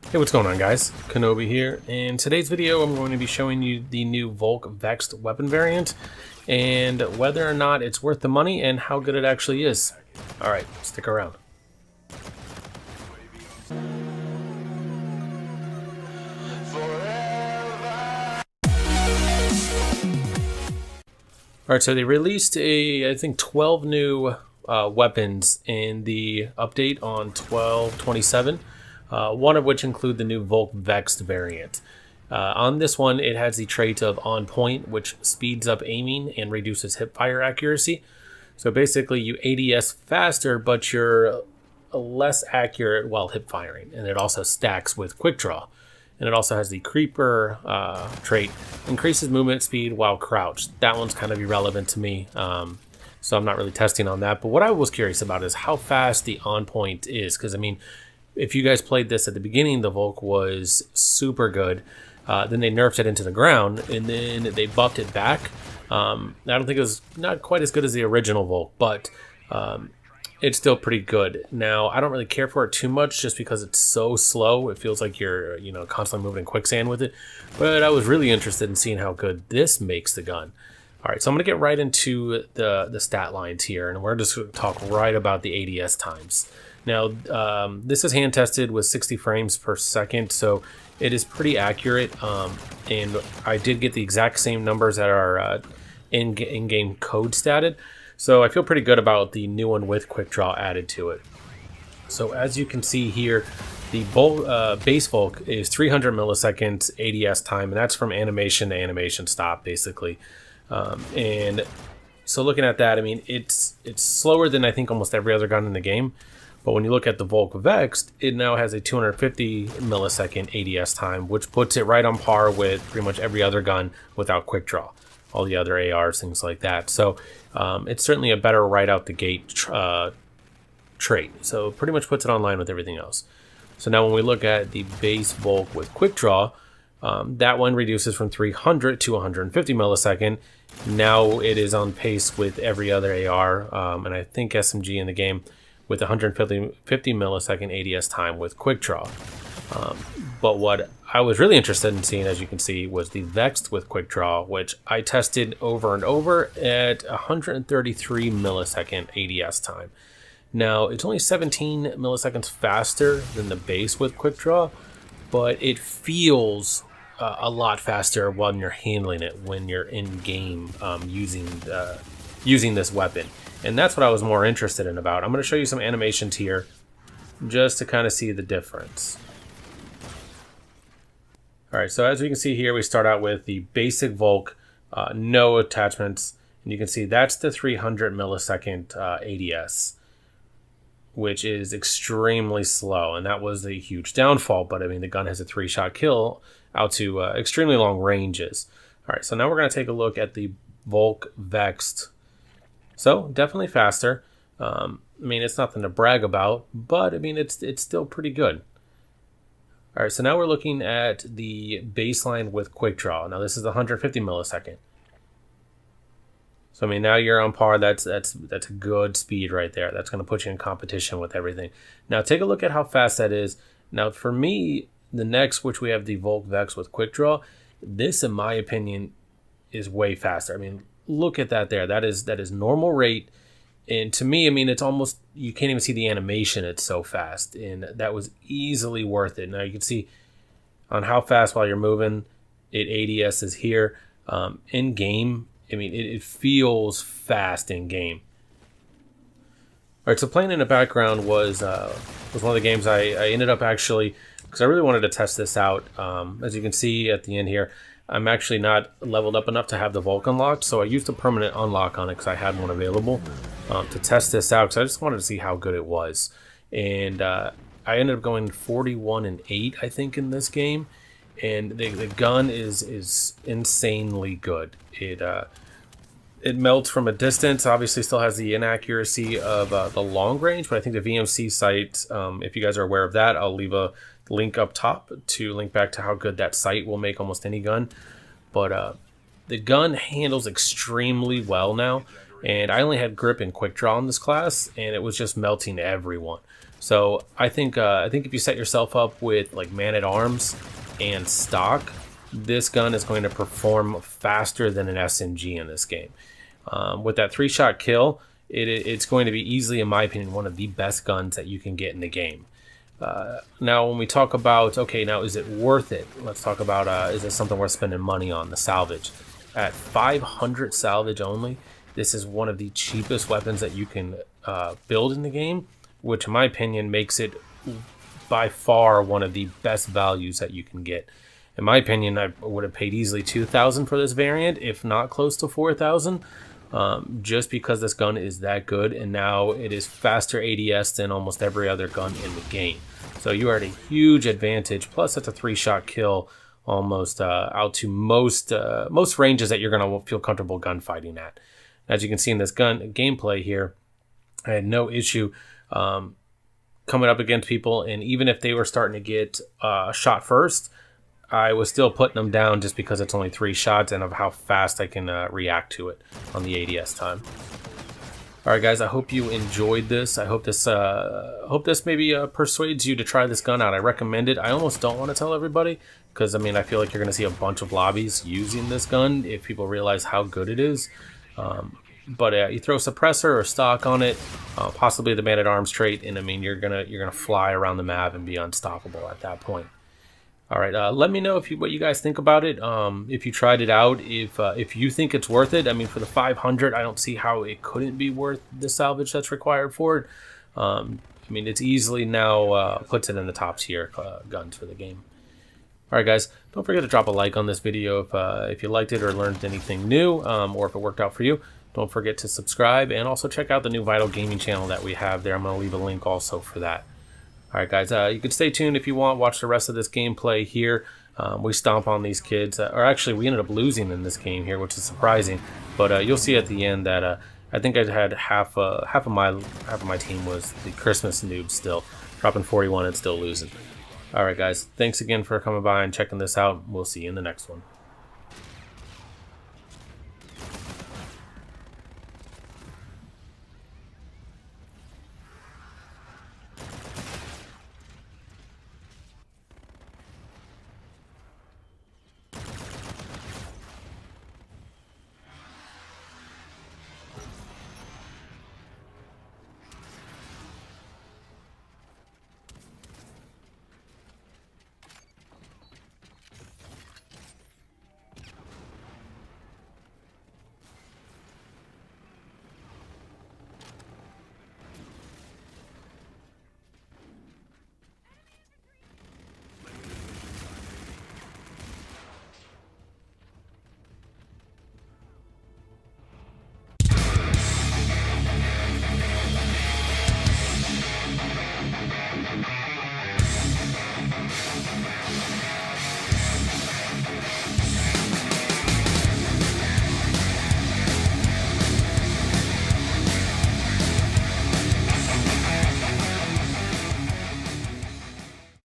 Hey, what's going on, guys? Kenobi here. In today's video, I'm going to be showing you the new Volk Vexed weapon variant and whether or not it's worth the money and how good it actually is. Alright, stick around. Alright, so they released I think 12 new weapons in the update on 12/27. One of which include the new Volk Vexed variant. On this one, it has the trait of On Point, which speeds up aiming and reduces hipfire accuracy. So basically, you ADS faster, but you're less accurate while hip firing. And it also stacks with quickdraw. And it also has the Creeper trait, increases movement speed while crouched. That one's kind of irrelevant to me, so I'm not really testing on that. But what I was curious about is how fast the On Point is, because I mean, if you guys played this at the beginning, the Volk was super good. Then they nerfed it into the ground, and then they buffed it back. I don't think it was not quite as good as the original Volk, but it's still pretty good. Now, I don't really care for it too much just because it's so slow. It feels like you're, constantly moving in quicksand with it. But I was really interested in seeing how good this makes the gun. All right, so I'm going to get right into the stat lines here, and we're just going to talk right about the ADS times. Now, this is hand tested with 60 frames per second, so it is pretty accurate. And I did get the exact same numbers that are in-game code statted. So I feel pretty good about the new one with quickdraw added to it. So as you can see here, the base Volk is 300 milliseconds ADS time, and that's from animation to animation stop, basically. And so looking at that, I mean, it's slower than I think almost every other gun in the game. But when you look at the Volk Vexed, it now has a 250 millisecond ADS time, which puts it right on par with pretty much every other gun without quickdraw, all the other ARs, things like that. So it's certainly a better right out the gate trait. So it pretty much puts it on line with everything else. So now when we look at the base Volk with quickdraw, that one reduces from 300 to 150 millisecond. Now it is on pace with every other AR, and I think SMG in the game, with 150 millisecond ADS time with quickdraw. But what I was really interested in seeing, as you can see, was the Vexed with quickdraw, which I tested over and over at 133 millisecond ADS time. Now, it's only 17 milliseconds faster than the base with quickdraw, but it feels a lot faster when you're handling it, when you're in game using this weapon. And that's what I was more interested in about. I'm going to show you some animations here just to kind of see the difference. All right, so as we can see here, we start out with the basic Volk, no attachments. And you can see that's the 300 millisecond ADS, which is extremely slow. And that was a huge downfall. But I mean, the gun has a 3-shot kill out to extremely long ranges. All right, so now we're going to take a look at the Volk Vexed. So definitely faster. I mean, it's nothing to brag about, but I mean, it's still pretty good. All right, so now we're looking at the baseline with quickdraw. Now this is 150 millisecond. So I mean, now you're on par. That's a good speed right there. That's going to put you in competition with everything. Now take a look at how fast that is. Now for me, the next, which we have the Volk Vexed with quickdraw, this, in my opinion, is way faster. I mean, look at that there. That is normal rate. And to me, I mean, it's almost, you can't even see the animation. It's so fast. And that was easily worth it. Now you can see on how fast while you're moving, it ADS is here. In game, I mean, it feels fast in game. All right, so playing in the background was one of the games I ended up actually, because I really wanted to test this out. As you can see at the end here, I'm actually not leveled up enough to have the Volk unlocked, so I used a permanent unlock on it because I had one available to test this out, because I just wanted to see how good it was. And I ended up going 41-8, I think, in this game. And the gun is insanely good. It melts from a distance. Obviously still has the inaccuracy of the long range, but I think the VMC site, if you guys are aware of that, I'll leave a link up top to link back to how good that site will make almost any gun. But the gun handles extremely well now, and I only had grip and quickdraw in this class, and it was just melting everyone. So I think if you set yourself up with like man-at-arms and stock, this gun is going to perform faster than an SMG in this game. With that 3-shot kill, it's going to be easily, in my opinion, one of the best guns that you can get in the game. Now, when we talk about, okay, now is it worth it? Let's talk about, is it something worth spending money on, the salvage? At 500 salvage only, this is one of the cheapest weapons that you can build in the game, which in my opinion makes it by far one of the best values that you can get. In my opinion, I would have paid easily 2,000 for this variant, if not close to 4,000, just because this gun is that good, and now it is faster ADS than almost every other gun in the game. So you are at a huge advantage. Plus, it's a 3-shot kill, almost out to most ranges that you're going to feel comfortable gunfighting at. As you can see in this gun gameplay here, I had no issue coming up against people, and even if they were starting to get shot first, I was still putting them down just because it's only 3 shots and of how fast I can react to it on the ADS time. Alright guys, I hope you enjoyed this. I hope this maybe persuades you to try this gun out. I recommend it. I almost don't want to tell everybody because, I mean, I feel like you're going to see a bunch of lobbies using this gun if people realize how good it is. But you throw suppressor or stock on it, possibly the man-at-arms trait, and I mean you're gonna fly around the map and be unstoppable at that point. All right, let me know what you guys think about it. If you tried it out, if you think it's worth it. I mean, for the 500, I don't see how it couldn't be worth the salvage that's required for it. I mean, it's easily now puts it in the top tier guns for the game. All right, guys, don't forget to drop a like on this video if you liked it or learned anything new, or if it worked out for you. Don't forget to subscribe and also check out the new Vital Gaming channel that we have there. I'm going to leave a link also for that. All right, guys, you can stay tuned if you want. Watch the rest of this gameplay here. We stomp on these kids, or actually, we ended up losing in this game here, which is surprising. But you'll see at the end that I think I had half of my team was the Christmas noobs still, dropping 41 and still losing. All right, guys, thanks again for coming by and checking this out. We'll see you in the next one.